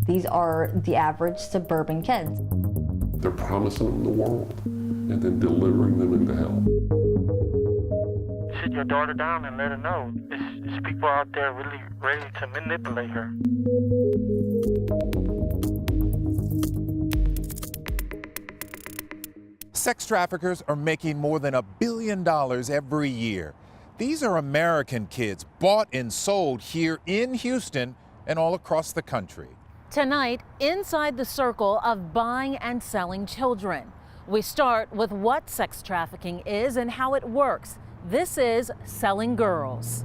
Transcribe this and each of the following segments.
These are the average suburban kids. They're promising them the world and then delivering them into hell. Sit your daughter down and let her know. It's people out there really ready to manipulate her. Sex traffickers are making more than $1 billion every year. These are American kids bought and sold here in Houston and all across the country. Tonight, inside the circle of buying and selling children. We start with what sex trafficking is and how it works. This is Selling Girls.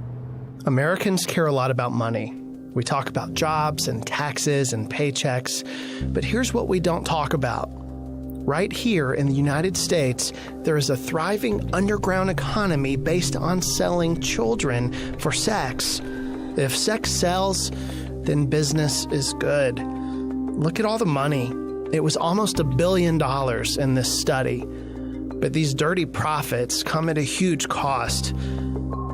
Americans care a lot about money. We talk about jobs and taxes and paychecks, but here's what we don't talk about. Right here in the United States, there is a thriving underground economy based on selling children for sex. If sex sells, then business is good. Look at all the money. It was almost $1 billion in this study. But these dirty profits come at a huge cost.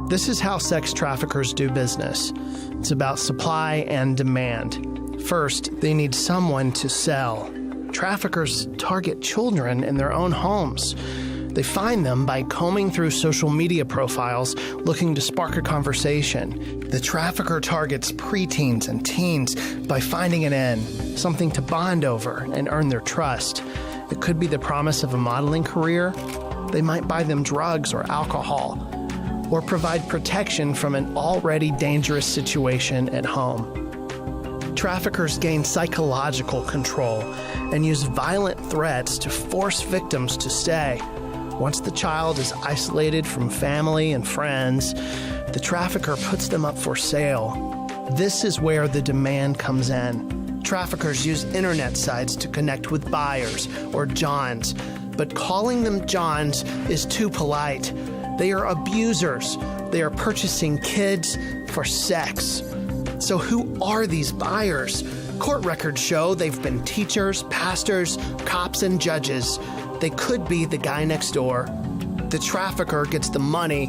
This is how sex traffickers do business. It's about supply and demand. First, they need someone to sell. Traffickers target children in their own homes. They find them by combing through social media profiles looking to spark a conversation. The trafficker targets preteens and teens by finding an end, something to bond over and earn their trust. It could be the promise of a modeling career. They might buy them drugs or alcohol, or provide protection from an already dangerous situation at home. Traffickers gain psychological control and use violent threats to force victims to stay. Once the child is isolated from family and friends, the trafficker puts them up for sale. This is where the demand comes in. Traffickers use internet sites to connect with buyers or Johns, but calling them Johns is too polite. They are abusers. They are purchasing kids for sex. So who are these buyers? Court records show they've been teachers, pastors, cops, and judges. They could be the guy next door. The trafficker gets the money.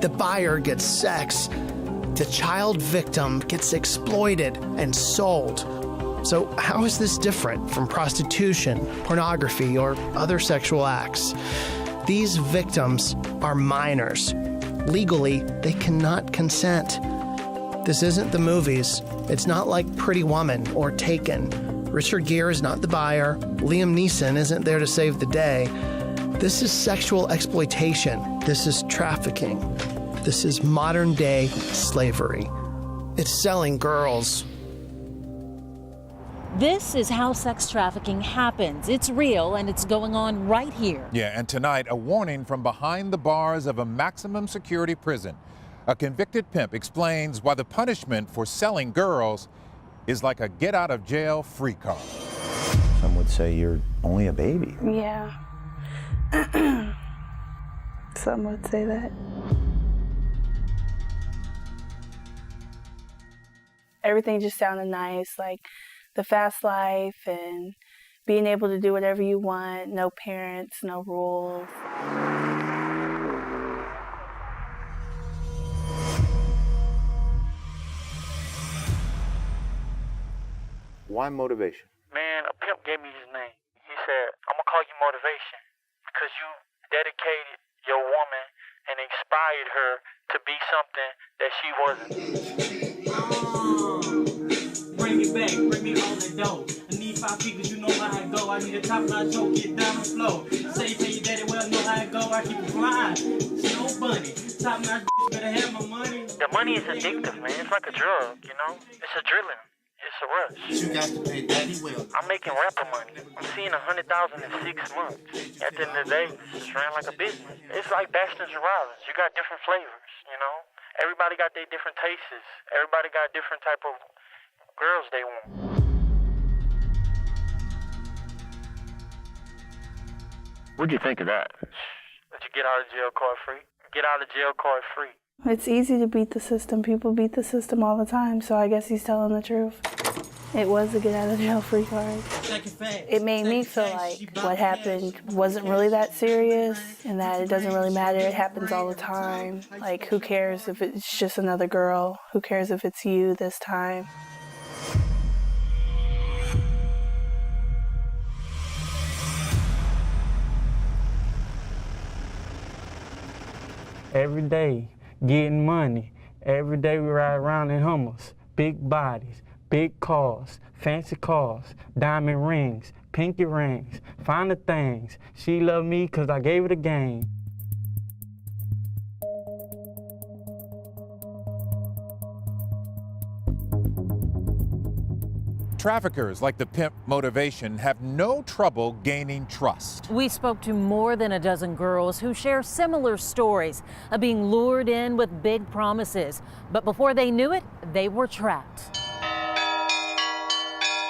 The buyer gets sex. The child victim gets exploited and sold. So how is this different from prostitution, pornography, or other sexual acts? These victims are minors. Legally, they cannot consent. This isn't the movies. It's not like Pretty Woman or Taken. Richard Gere is not the buyer. Liam Neeson isn't there to save the day. This is sexual exploitation. This is trafficking. This is modern-day slavery. It's selling girls. This is how sex trafficking happens. It's real and it's going on right here. Yeah, and tonight, a warning from behind the bars of a maximum security prison. A convicted pimp explains why the punishment for selling girls is like a get-out-of-jail-free card. Some would say you're only a baby. Yeah. Some would say that. Everything just sounded nice, like the fast life and being able to do whatever you want, no parents, no rules. Why motivation? Man, a pimp gave me his name. He said, I'm going to call you motivation because you dedicated your woman and inspired her to be something that she wasn't. Bring me back, bring me on the dough. I need 5 figures, you know how I go. I need a top-notch show, get down the flow. Say, tell your daddy, well, know how I go. I keep it flying. Snow bunny, top-notch better have my money. The money is addictive, man. It's like a drug, you know? It's adrenaline. It's a rush. You got to pay daddy well. I'm making rapper money. I'm seeing 100,000 in 6 months. At the end of the day, this just ran like a business. It's like Bastions and Robbins. You got different flavors, you know? Everybody got their different tastes. Everybody got different type of girls they want. What'd you think of that? That you get out of jail card free? Get out of jail card free. It's easy to beat the system. People beat the system all the time, so I guess he's telling the truth. It was a get out of jail free card. It made me feel like what happened wasn't really that serious and that it doesn't really matter. It happens all the time. Like, who cares if it's just another girl? Who cares if it's you this time? every day, getting money. Every day we ride around in Hummers, big bodies, big cars, fancy cars, diamond rings, pinky rings, find the things. She loved me because I gave her the game. Traffickers like the pimp motivation have no trouble gaining trust. We spoke to more than a dozen girls who share similar stories of being lured in with big promises. But before they knew it, they were trapped.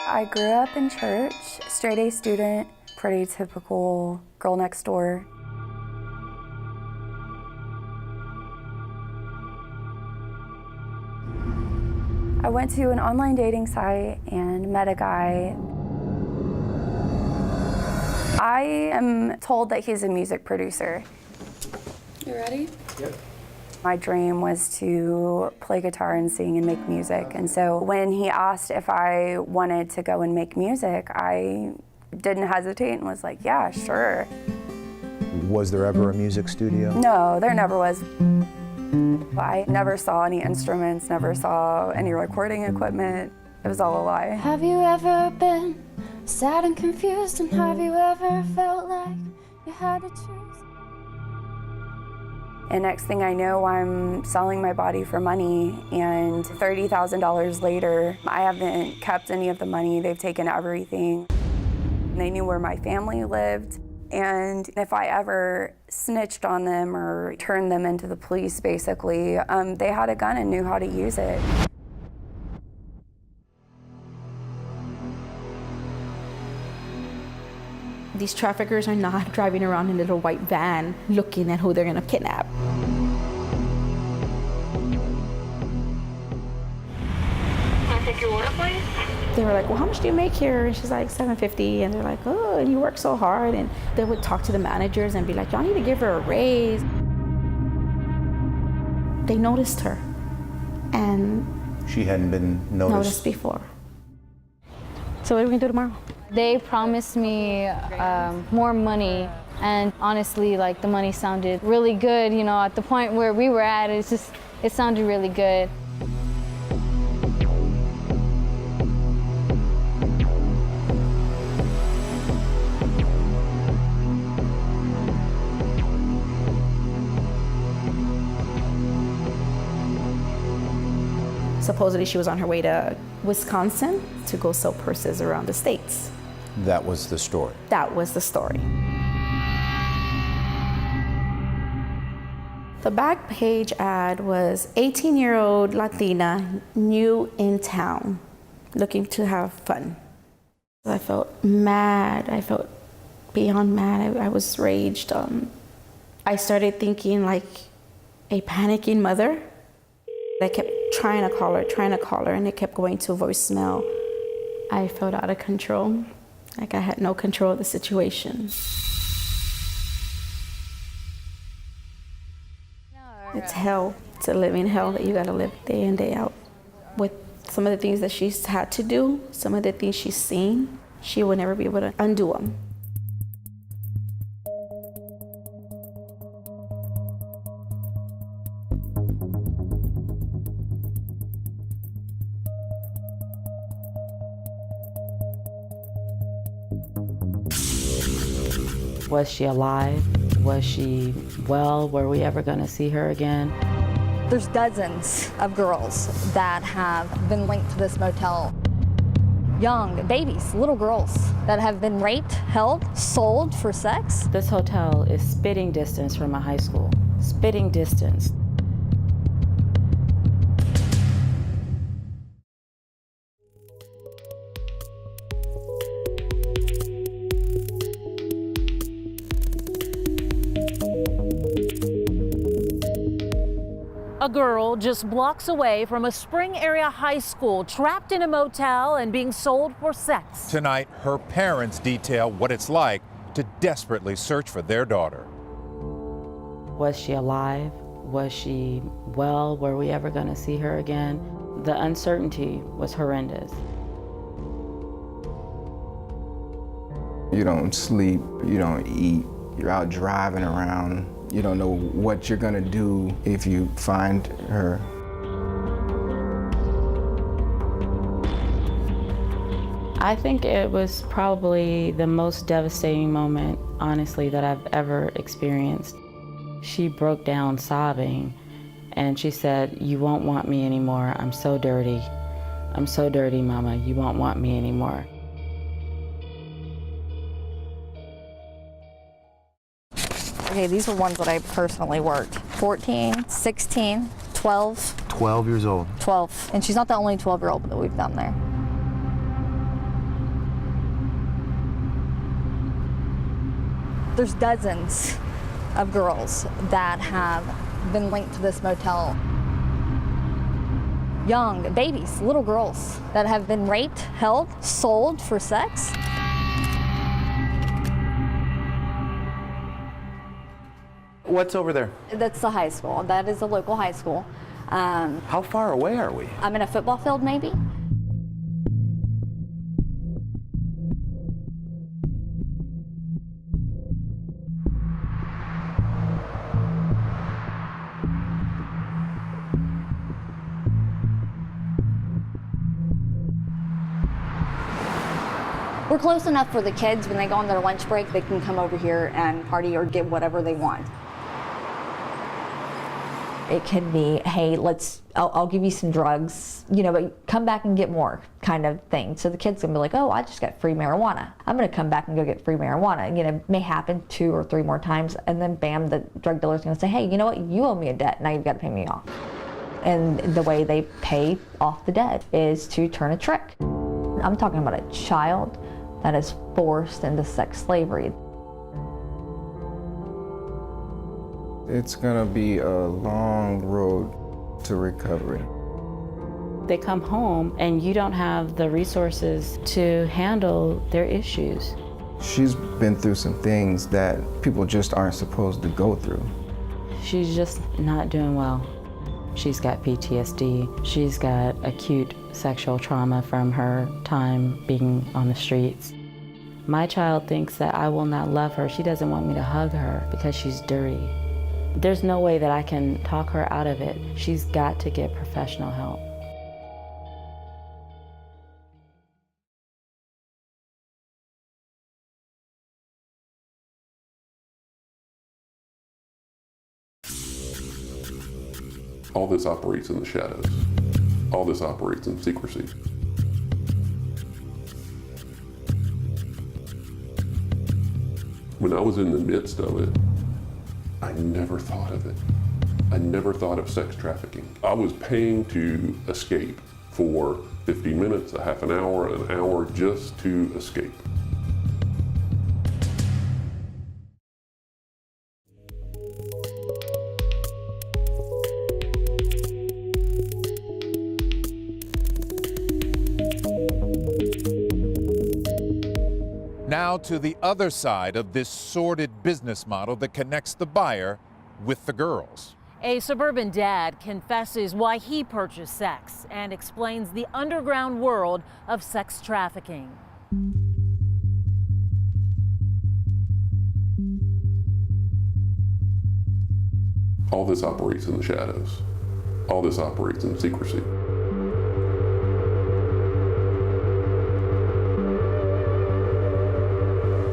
I grew up in church, straight A student, pretty typical girl next door. I went to an online dating site and met a guy. I am told that he's a music producer. You ready? Yep. My dream was to play guitar and sing and make music. And so when he asked if I wanted to go and make music, I didn't hesitate and was like, yeah, sure. Was there ever a music studio? No, there never was. I never saw any instruments, never saw any recording equipment. It was all a lie. Have you ever been sad and confused, and have you ever felt like you had to choose? And next thing I know, I'm selling my body for money, and $30,000 later, I haven't kept any of the money. They've taken everything. They knew where my family lived. And if I ever snitched on them or turned them into the police, basically, they had a gun and knew how to use it. These traffickers are not driving around in a little white van looking at who they're gonna kidnap. Can I take your order, please? They were like, well, how much do you make here? And she's like, $7.50. And they're like, oh, and you work so hard. And they would talk to the managers and be like, y'all need to give her a raise. They noticed her. And She hadn't been noticed before. So what are we gonna do tomorrow? They promised me more money, and honestly, like, the money sounded really good. You know, at the point where we were at, it sounded really good. Supposedly she was on her way to Wisconsin to go sell purses around the States. That was the story. That was the story. The back page ad was 18-year-old Latina, new in town, looking to have fun. I felt mad. I felt beyond mad. I was raged. I started thinking like a panicking mother. I kept trying to call her, and it kept going to voicemail. I felt out of control, like I had no control of the situation. It's hell. It's a living hell that you gotta live day in, day out. With some of the things that she's had to do, some of the things she's seen, she will never be able to undo them. Was she alive? Was she well? Were we ever going to see her again? There's dozens of girls that have been linked to this motel. Young babies, little girls that have been raped, held, sold for sex. This hotel is spitting distance from a high school. Spitting distance. A girl just blocks away from a Spring area high school, trapped in a motel and being sold for sex. Tonight, her parents detail what it's like to desperately search for their daughter. Was she alive? Was she well? Were we ever going to see her again? The uncertainty was horrendous. You don't sleep, you don't eat, you're out driving around You don't know what you're gonna do if you find her. I think it was probably the most devastating moment, honestly, that I've ever experienced. She broke down sobbing, and she said, "You won't want me anymore. I'm so dirty. I'm so dirty, Mama. You won't want me anymore." Okay, these are ones that I personally worked. 14, 16, 12. 12 years old. 12. And she's not the only 12-year-old that we've done there. There's dozens of girls that have been linked to this motel. Young babies, little girls that have been raped, held, sold for sex. What's over there? That's the high school. That is a local high school. How far away are we? I'm in a football field, maybe. We're close enough for the kids when they go on their lunch break, they can come over here and party or get whatever they want. It can be, hey, I'll give you some drugs, you know, but come back and get more kind of thing. So the kids can be like, oh, I just got free marijuana. I'm gonna come back and go get free marijuana. You know, it may happen 2 or 3 more times, and then bam, the drug dealer's gonna say, hey, you know what, you owe me a debt, now you've got to pay me off. And the way they pay off the debt is to turn a trick. I'm talking about a child that is forced into sex slavery. It's gonna be a long road to recovery. They come home and you don't have the resources to handle their issues. She's been through some things that people just aren't supposed to go through. She's just not doing well. She's got PTSD. She's got acute sexual trauma from her time being on the streets. My child thinks that I will not love her. She doesn't want me to hug her because she's dirty. There's no way that I can talk her out of it. She's got to get professional help. All this operates in the shadows. All this operates in secrecy. When I was in the midst of it, I never thought of it. I never thought of sex trafficking. I was paying to escape for 50 minutes, a half an hour, just to escape. Now to the other side of this sordid business model that connects the buyer with the girls. A suburban dad confesses why he purchased sex and explains the underground world of sex trafficking. All this operates in the shadows. All this operates in secrecy.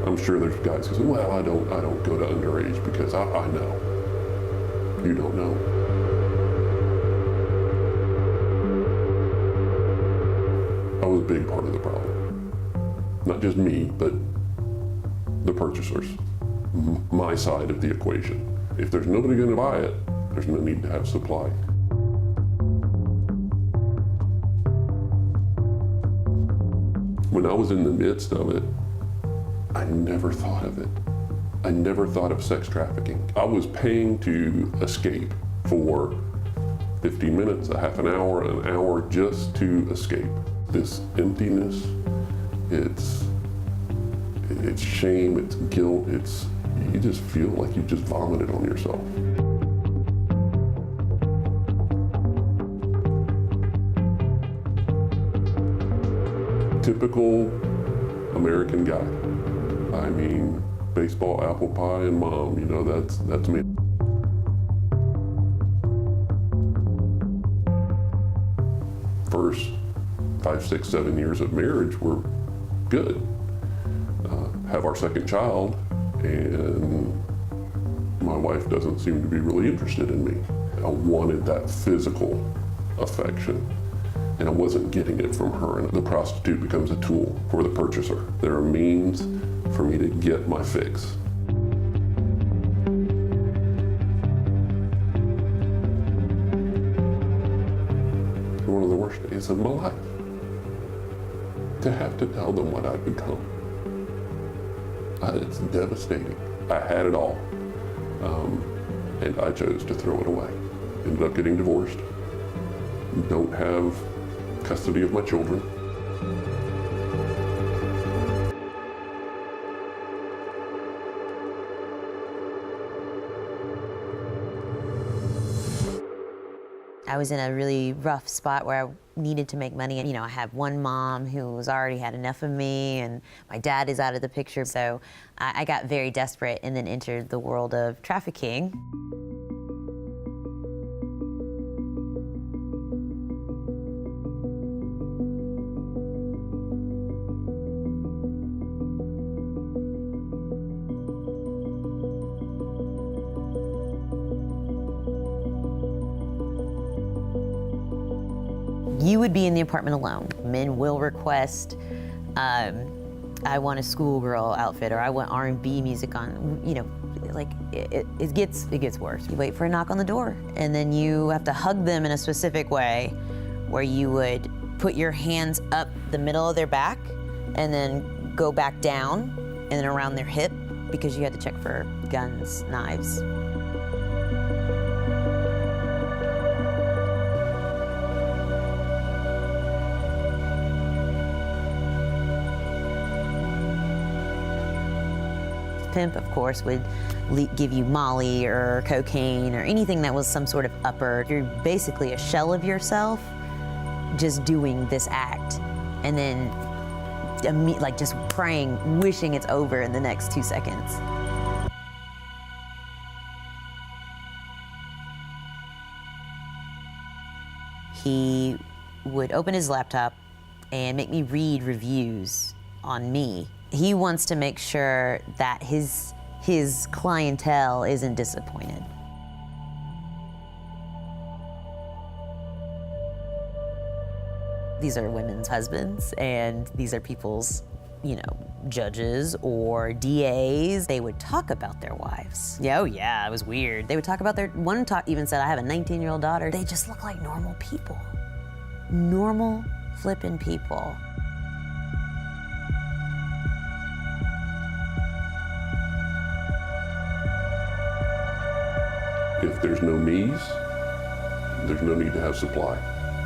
I'm sure there's guys who say, well, I don't go to underage because I know. You don't know. I was a big part of the problem. Not just me, but the purchasers. My side of the equation. If there's nobody going to buy it, there's no need to have supply. When I was in the midst of it, I never thought of it. I never thought of sex trafficking. I was paying to escape for 50 minutes, a half an hour, just to escape. This emptiness, it's shame, it's guilt, you just feel like you just vomited on yourself. Typical American guy. I mean, baseball, apple pie, and mom, you know, that's me. first 5, 6, 7 years of marriage were good. Have our second child, and my wife doesn't seem to be really interested in me. I wanted that physical affection, and I wasn't getting it from her. And the prostitute becomes a tool for the purchaser. They're a means for me to get my fix. One of the worst days of my life. To have to tell them what I've become. It's devastating. I had it all, and I chose to throw it away. Ended up getting divorced. Don't have custody of my children. I was in a really rough spot where I needed to make money. And, I have one mom who's already had enough of me, and my dad is out of the picture. So I got very desperate and then entered the world of trafficking. You would be in the apartment alone. Men will request, I want a schoolgirl outfit, or I want R&B music on, like it gets worse. You wait for a knock on the door, and then you have to hug them in a specific way where you would put your hands up the middle of their back and then go back down and then around their hip, because you had to check for guns, knives. Pimp, of course, would give you Molly or cocaine or anything that was some sort of upper. You're basically a shell of yourself just doing this act, and then like just praying, wishing it's over in the next 2 seconds. He would open his laptop and make me read reviews on me. He wants to make sure that his clientele isn't disappointed. These are women's husbands, and these are people's, judges or DAs. They would talk about their wives. Oh yeah, it was weird. They would talk about one even said, I have a 19-year-old daughter. They just look like normal people. Normal flippin' people. If there's no needs, there's no need to have supply.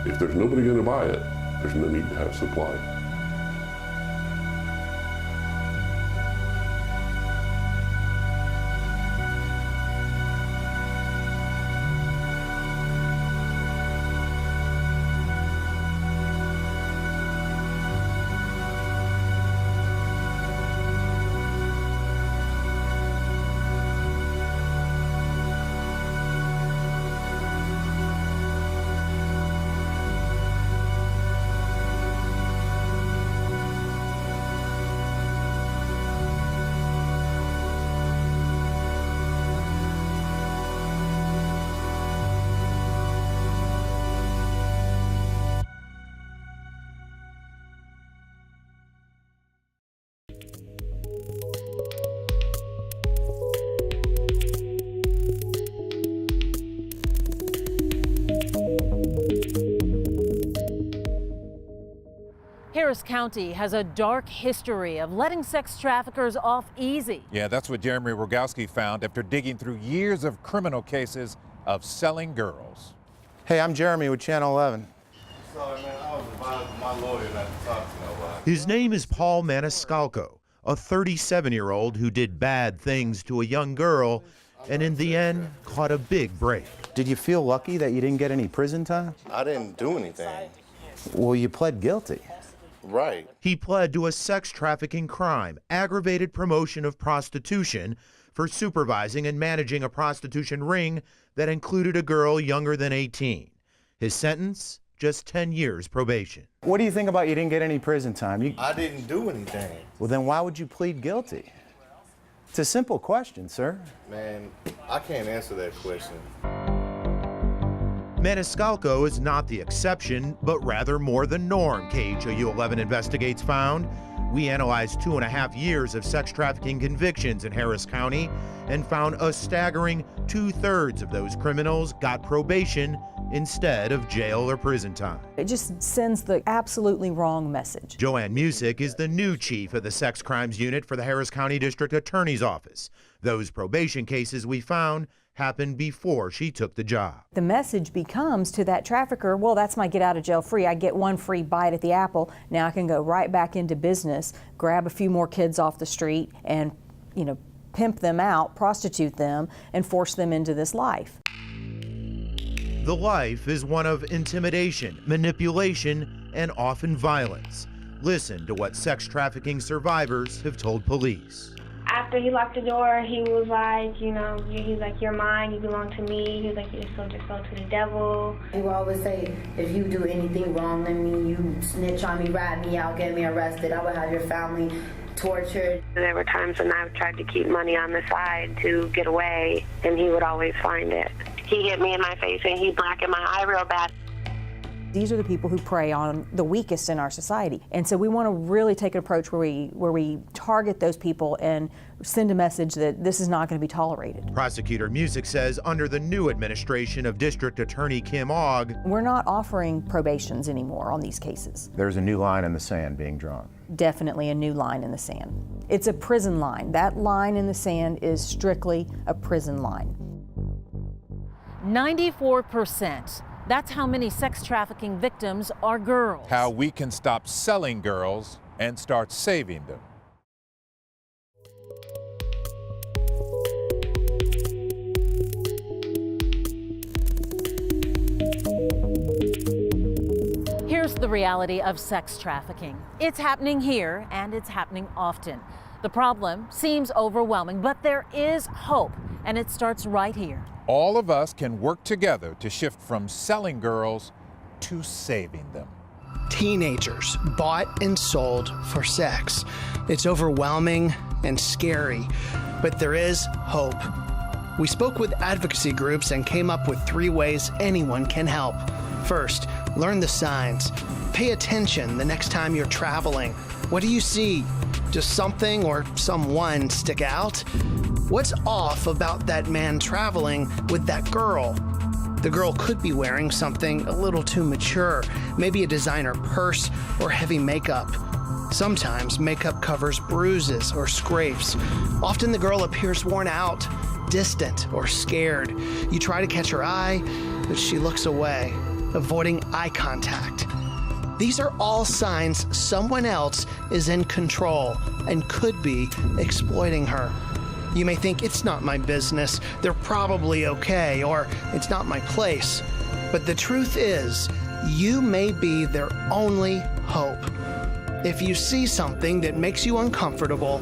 If there's nobody going to buy it, there's no need to have supply. Harris County has a dark history of letting sex traffickers off easy. Yeah, that's what Jeremy Rogowski found after digging through years of criminal cases of selling girls. Hey, I'm Jeremy with Channel 11. Sorry, man, I was advised by my lawyer not to talk to nobody. His name is Paul Maniscalco, a 37-year-old who did bad things to a young girl and in the end caught a big break. Did you feel lucky that you didn't get any prison time? I didn't do anything. Well, you pled guilty. Right. He pled to a sex trafficking crime, aggravated promotion of prostitution, for supervising and managing a prostitution ring that included a girl younger than 18. His sentence, just 10 years probation. What do you think about you didn't get any prison time? I didn't do anything. Well, then why would you plead guilty? It's a simple question, sir. Man, I can't answer that question. Maniscalco is not the exception, but rather more the norm, KHOU 11 Investigates found. We analyzed 2.5 years of sex trafficking convictions in Harris County and found a staggering 2/3 of those criminals got probation instead of jail or prison time. It just sends the absolutely wrong message. Joanne Musick is the new chief of the Sex Crimes Unit for the Harris County District Attorney's Office. Those probation cases we found happened before she took the job. The message becomes to that trafficker, well, that's my get out of jail free. I get one free bite at the apple. Now I can go right back into business, grab a few more kids off the street and, pimp them out, prostitute them, and force them into this life. The life is one of intimidation, manipulation, and often violence. Listen to what sex trafficking survivors have told police. After he locked the door, he was like, he's like, you're mine, you belong to me. He was like, you sold your soul to the devil. He would always say, if you do anything wrong to me, you snitch on me, rat me out, get me arrested, I would have your family tortured. There were times when I tried to keep money on the side to get away, and he would always find it. He hit me in my face and he blackened my eye real bad. These are the people who prey on the weakest in our society. And so we want to really take an approach where we target those people and send a message that this is not going to be tolerated. Prosecutor Musick says under the new administration of District Attorney Kim Ogg, we're not offering probations anymore on these cases. There's a new line in the sand being drawn. Definitely a new line in the sand. It's a prison line. That line in the sand is strictly a prison line. 94%. That's how many sex trafficking victims are girls. How we can stop selling girls and start saving them. Here's the reality of sex trafficking. It's happening here and it's happening often. The problem seems overwhelming, but there is hope, and it starts right here. All of us can work together to shift from selling girls to saving them. Teenagers bought and sold for sex. It's overwhelming and scary, but there is hope. We spoke with advocacy groups and came up with 3 ways anyone can help. First, learn the signs. Pay attention the next time you're traveling. What do you see? Does something or someone stick out? What's off about that man traveling with that girl? The girl could be wearing something a little too mature, maybe a designer purse or heavy makeup. Sometimes makeup covers bruises or scrapes. Often the girl appears worn out, distant, or scared. You try to catch her eye, but she looks away, avoiding eye contact. These are all signs someone else is in control and could be exploiting her. You may think it's not my business, they're probably okay, or it's not my place. But the truth is, you may be their only hope. If you see something that makes you uncomfortable,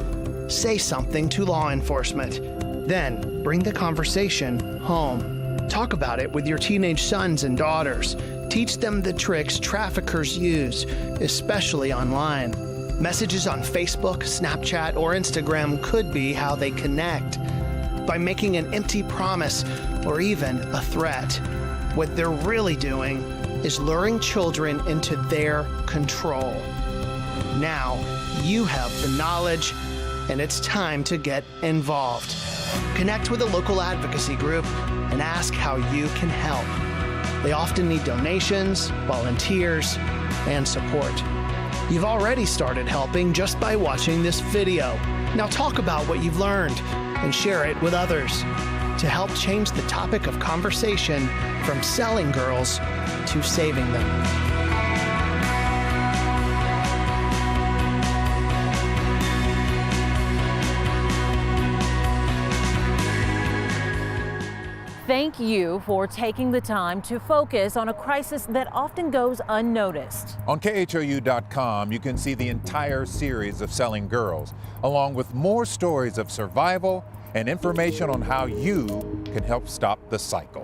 say something to law enforcement. Then bring the conversation home. Talk about it with your teenage sons and daughters. Teach them the tricks traffickers use, especially online. Messages on Facebook, Snapchat, or Instagram could be how they connect. By making an empty promise or even a threat. What they're really doing is luring children into their control. Now, you have the knowledge, and it's time to get involved. Connect with a local advocacy group and ask how you can help. They often need donations, volunteers, and support. You've already started helping just by watching this video. Now talk about what you've learned and share it with others to help change the topic of conversation from selling girls to saving them. Thank you for taking the time to focus on a crisis that often goes unnoticed. On KHOU.com, you can see the entire series of Selling Girls, along with more stories of survival and information on how you can help stop the cycle.